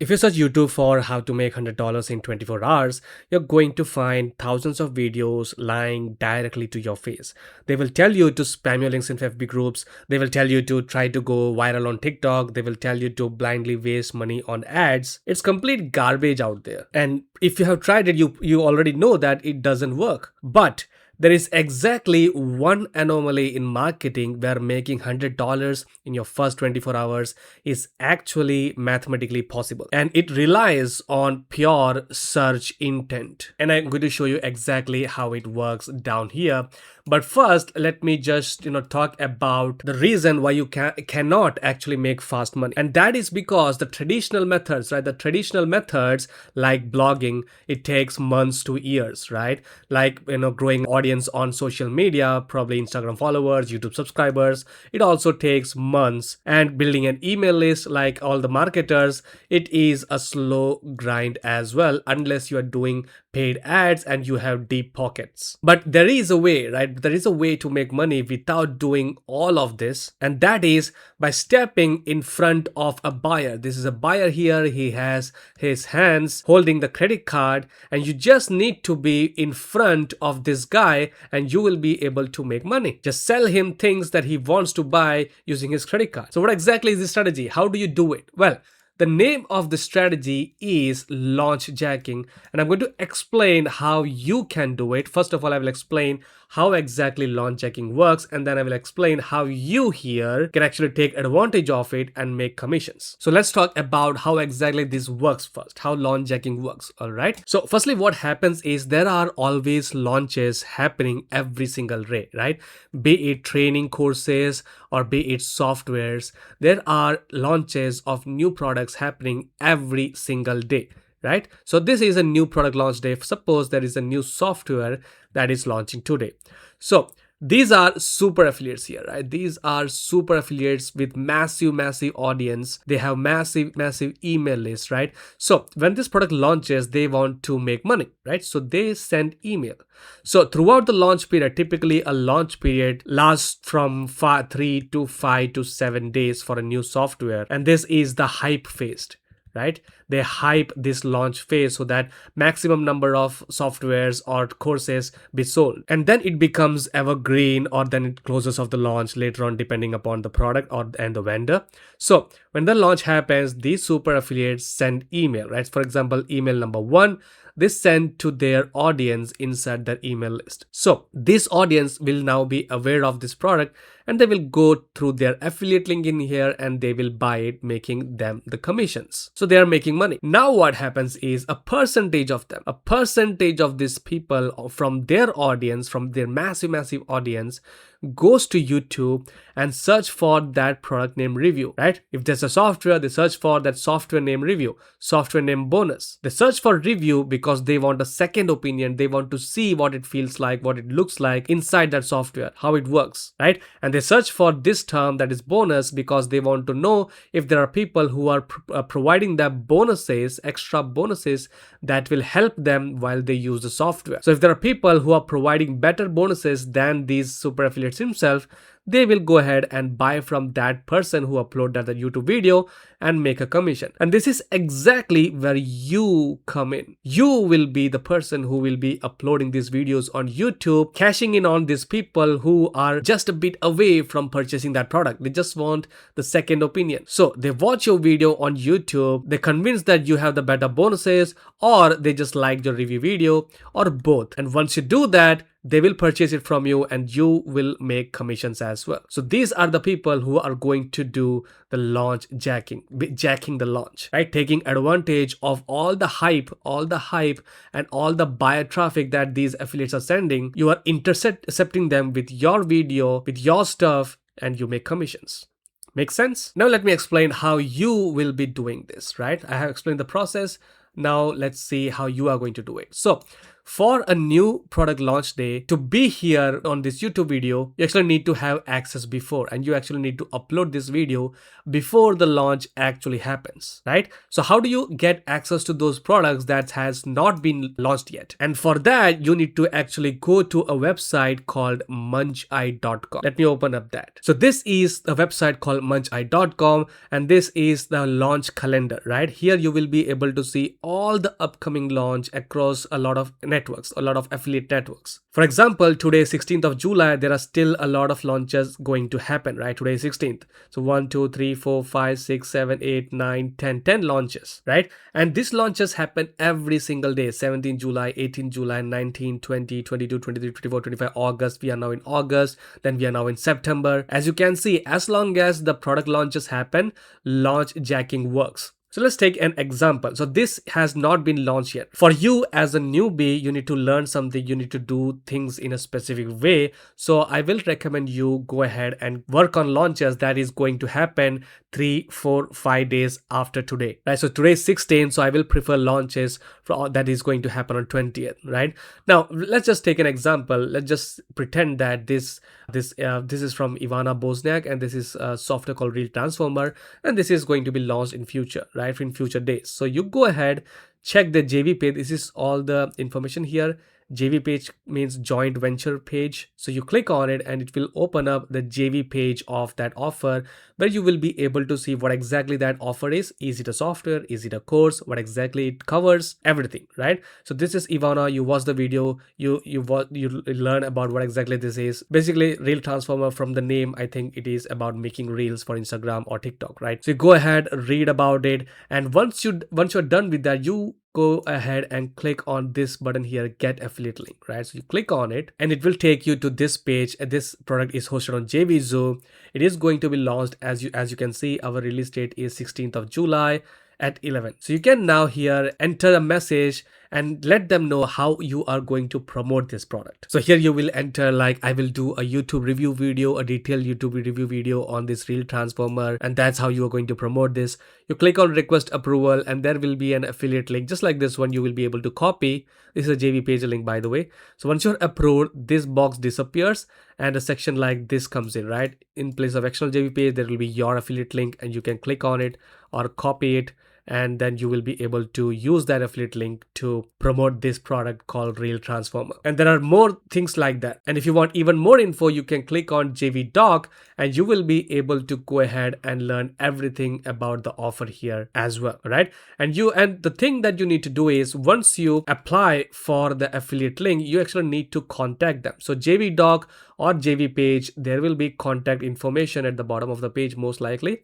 If you search YouTube for how to make $100 in 24 hours, you're going to find thousands of videos lying directly to your face. They will tell you to spam your links in FB groups. They will tell you to try to go viral on TikTok. They will tell you to blindly waste money on ads. It's complete garbage out there. And if you have tried it, you already know that it doesn't work. But there is exactly one anomaly in marketing where making $100 in your first 24 hours is actually mathematically possible. And it relies on pure search intent. And I'm going to show you exactly how it works down here. But first, let me just talk about the reason why you cannot actually make fast money. And that is because the traditional methods, right? The traditional methods like blogging, it takes months to years, right? Like growing audience on social media, probably Instagram followers, YouTube subscribers, it also takes months. And building an email list like all the marketers, it is a slow grind as well, unless you are doing paid ads and you have deep pockets. But there is a way, right? There is a way to make money without doing all of this, and that is by stepping in front of a buyer. This is a buyer here. He has his hands holding the credit card, and you just need to be in front of this guy and you will be able to make money. Just sell him things that he wants to buy using his credit card. So what exactly is the strategy? How do you do it? Well, the name of the strategy is launch jacking, and I'm going to explain how you can do it. First of all, I will explain how exactly launch jacking works, and then I will explain how you here can actually take advantage of it and make commissions. So let's talk about how exactly this works first, how launch jacking works. All right. So firstly, what happens is there are always launches happening every single day, right? Be it training courses or be it softwares, there are launches of new products happening every single day, right? So this is a new product launch day. Suppose there is a new software that is launching today. So these are super affiliates here, right? These are super affiliates with massive audience. They have massive email lists, right? So when this product launches, they want to make money, right? So they send email. So throughout the launch period, typically a launch period lasts from 3 to 5 to 7 days for a new software. And this is the hype phase, right? They hype this launch phase so that maximum number of softwares or courses be sold, and then it becomes evergreen, or then it closes off the launch later on depending upon the product and the vendor. So when the launch happens, these super affiliates send email, right? For example, email number 1, they send to their audience inside their email list. So this audience will now be aware of this product, and they will go through their affiliate link in here and they will buy it, making them the commissions. So they are making money. Now what happens is a percentage of these people from their audience, from their massive audience, goes to YouTube and search for that product name review, right? If there's a software, they search for that software name review, software name bonus. They search for review because they want a second opinion. They want to see what it feels like, what it looks like inside that software, how it works, right? And they search for this term, that is bonus, because they want to know if there are people who are providing them bonuses, extra bonuses that will help them while they use the software. So if there are people who are providing better bonuses than these super affiliates himself, they will go ahead and buy from that person who uploaded the YouTube video and make a commission. And this is exactly where you come in. You will be the person who will be uploading these videos on YouTube, cashing in on these people who are just a bit away from purchasing that product. They just want the second opinion. So they watch your video on YouTube, they're convinced that you have the better bonuses, or they just like your review video, or both. And once you do that, they will purchase it from you and you will make commissions as well. So these are the people who are going to do the launch jacking the launch, right? Taking advantage of all the hype and all the buyer traffic that these affiliates are sending. You are intercepting them with your video, with your stuff, and you make commissions. Make sense? Now let me explain how you will be doing this, right? I have explained the process. Now let's see how you are going to do it. So for a new product launch day, to be here on this YouTube video, you actually need to have access before, and you actually need to upload this video before the launch actually happens, right? So how do you get access to those products that has not been launched yet? And for that, you need to actually go to a website called muncheye.com. Let me open up that. So this is a website called muncheye.com, and this is the launch calendar, right? Here you will be able to see all the upcoming launch across a lot of networks, a lot of affiliate networks. For example, today 16th of July, there are still a lot of launches going to happen, right? Today is 16th. So 1, 2, 3, 4, 5, 6, 7, 8, 9, 10, 10 launches, right? And these launches happen every single day. 17th July, 18th July, 19, 20, 22, 23, 24, 25, August. We are now in August. Then we are now in September. As you can see, as long as the product launches happen, launch jacking works. So let's take an example. So this has not been launched yet. For you as a newbie, you need to learn something. You need to do things in a specific way. So I will recommend you go ahead and work on launches that is going to happen 3, 4, 5 days after today, right? So today is 16th. So I will prefer launches for that is going to happen on 20th, right? Now let's just take an example. Let's just pretend that this is from Ivana Bosniak, and this is a software called Real Transformer, and this is going to be launched in future, right? In future days. So you go ahead, check the JV page. This is all the information here. JV page means joint venture page. So you click on it and it will open up the JV page of that offer, where you will be able to see what exactly that offer is. Is it a software? Is it a course? What exactly it covers? Everything, right? So this is Ivana. You watch the video, you learn about what exactly this is. Basically, Reel Transformer, from the name, I think it is about making reels for Instagram or TikTok, right? So you go ahead, read about it, and once you're done with that, you go ahead and click on this button here, get affiliate link, right? So you click on it and it will take you to this page. This product is hosted on JVZoo. It is going to be launched, as you can see, our release date is 16th of July at 11. So you can now here enter a message and let them know how you are going to promote this product. So here you will enter like, I will do a YouTube review video, a detailed YouTube review video on this Reel Transformer, and that's how you are going to promote this. You click on request approval and there will be an affiliate link just like this one. You will be able to copy. This is a JV page link, by the way. So once you're approved, this box disappears and a section like this comes in, right? In place of external JV page, there will be your affiliate link and you can click on it or copy it, and then you will be able to use that affiliate link to promote this product called Reel Transformer. And there are more things like that. And if you want even more info, you can click on JV Doc and you will be able to go ahead and learn everything about the offer here as well, right? And the thing that you need to do is, once you apply for the affiliate link, you actually need to contact them. So JV Doc or JV page, there will be contact information at the bottom of the page most likely.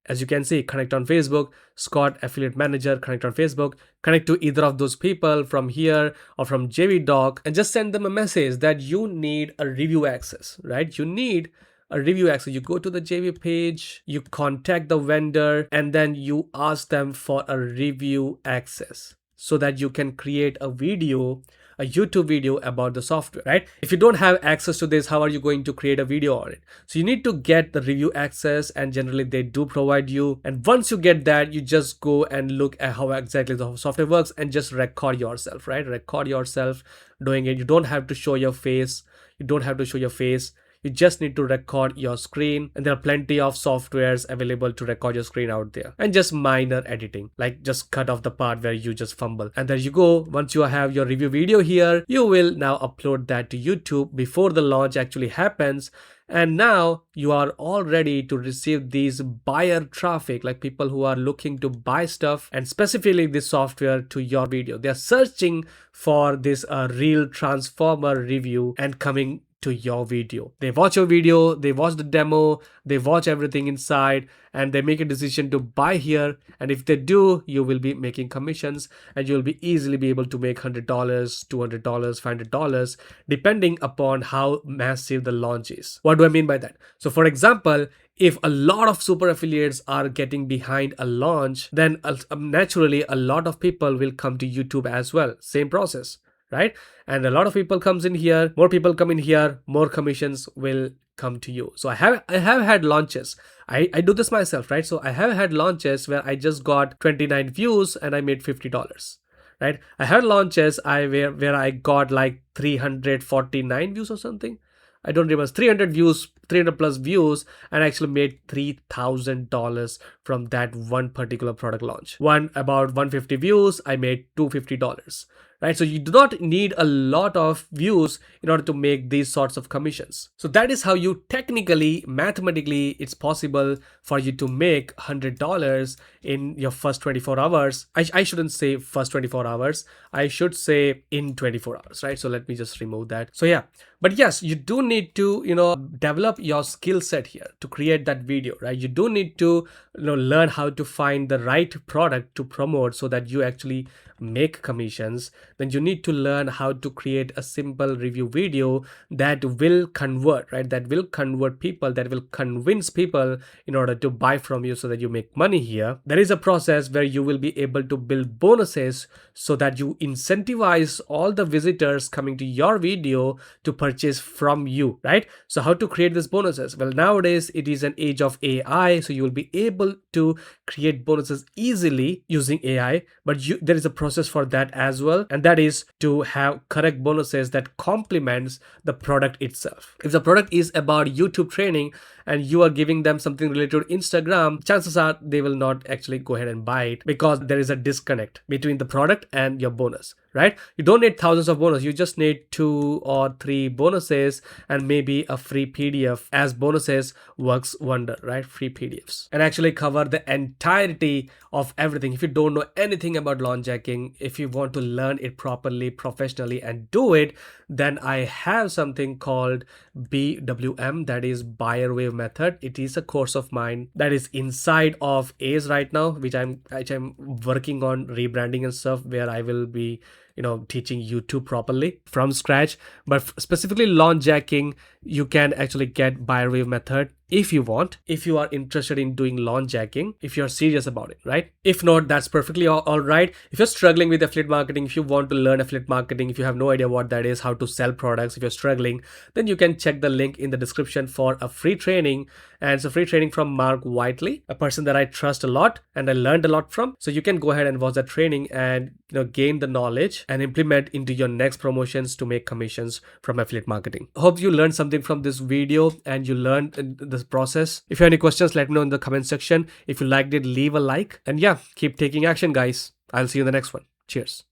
As you can see, connect on Facebook, Scott Affiliate Manager, connect on Facebook, connect to either of those people from here or from JV Doc, and just send them a message that you need a review access, right? You need a review access. You go to the JV page, you contact the vendor, and then you ask them for a review access so that you can create a video, a YouTube video about the software, right? If you don't have access to this, how are you going to create a video on it? So you need to get the review access, and generally they do provide you. And once you get that, you just go and look at how exactly the software works and just record yourself, right? Record yourself doing it. You don't have to show your face. You don't have to show your face. You just need to record your screen, and there are plenty of softwares available to record your screen out there, and just minor editing, like just cut off the part where you just fumble, and there you go. Once you have your review video here, you will now upload that to YouTube before the launch actually happens. And now you are all ready to receive these buyer traffic, like people who are looking to buy stuff and specifically this software to your video. They are searching for this Reel Transformer review and coming to your video. They watch your video, they watch the demo, they watch everything inside, and they make a decision to buy here. And if they do, you will be making commissions, and you'll be easily be able to make $100, $200, $500, depending upon how massive the launch is. What do I mean by that? So for example, if a lot of super affiliates are getting behind a launch, then naturally a lot of people will come to YouTube as well. Same process, right? And a lot of people comes in here, more people come in here, more commissions will come to you. So I have had launches. I do this myself, right? So I have had launches where I just got 29 views and I made $50. Right? I had launches where I got like 349 views or something. I don't remember, 300 views, 300 plus views, and I actually made $3,000 from that one particular product launch. One about 150 views, I made $250. Right? So you do not need a lot of views in order to make these sorts of commissions. So that is how you technically, mathematically, it's possible for you to make $100 in your first 24 hours. I shouldn't say first 24 hours. I should say in 24 hours, right? So let me just remove that. So yeah, but yes, you do need to, develop your skill set here to create that video, right? You do need to, learn how to find the right product to promote so that you actually make commissions. Then you need to learn how to create a simple review video that will convert, right? That will convert people, that will convince people in order to buy from you so that you make money here. There is a process where you will be able to build bonuses so that you incentivize all the visitors coming to your video to purchase from you, right? So how to create these bonuses? Well, nowadays it is an age of AI, so you will be able to create bonuses easily using AI, but there is a process for that as well, and that is to have correct bonuses that complements the product itself. If the product is about YouTube training and you are giving them something related to Instagram, chances are they will not actually go ahead and buy it because there is a disconnect between the product and your bonus, right? You don't need thousands of bonus. You just need 2 or 3 bonuses and maybe a free PDF, as bonuses works wonder, right? Free PDFs and actually cover the entirety of everything. If you don't know anything about launch hacking, if you want to learn it properly, professionally, and do it, then I have something called BWM, that is buyer wave method. It is a course of mine that is inside of Ace right now, which I'm working on rebranding and stuff, where I will be teaching YouTube properly from scratch. But specifically launch hacking, you can actually get buyer wave method if you want, if you are interested in doing launch hacking, if you're serious about it, right? If not, that's perfectly all right. If you're struggling with affiliate marketing, if you want to learn affiliate marketing, if you have no idea what that is, how to sell products, if you're struggling, then you can check the link in the description for a free training. And it's a free training from Mark Whiteley, a person that I trust a lot and I learned a lot from. So you can go ahead and watch that training and gain the knowledge and implement into your next promotions to make commissions from affiliate marketing. Hope you learned something from this video and you learned this process. If you have any questions, let me know in the comment section. If you liked it, leave a like, and yeah, keep taking action, guys. I'll see you in the next one. Cheers.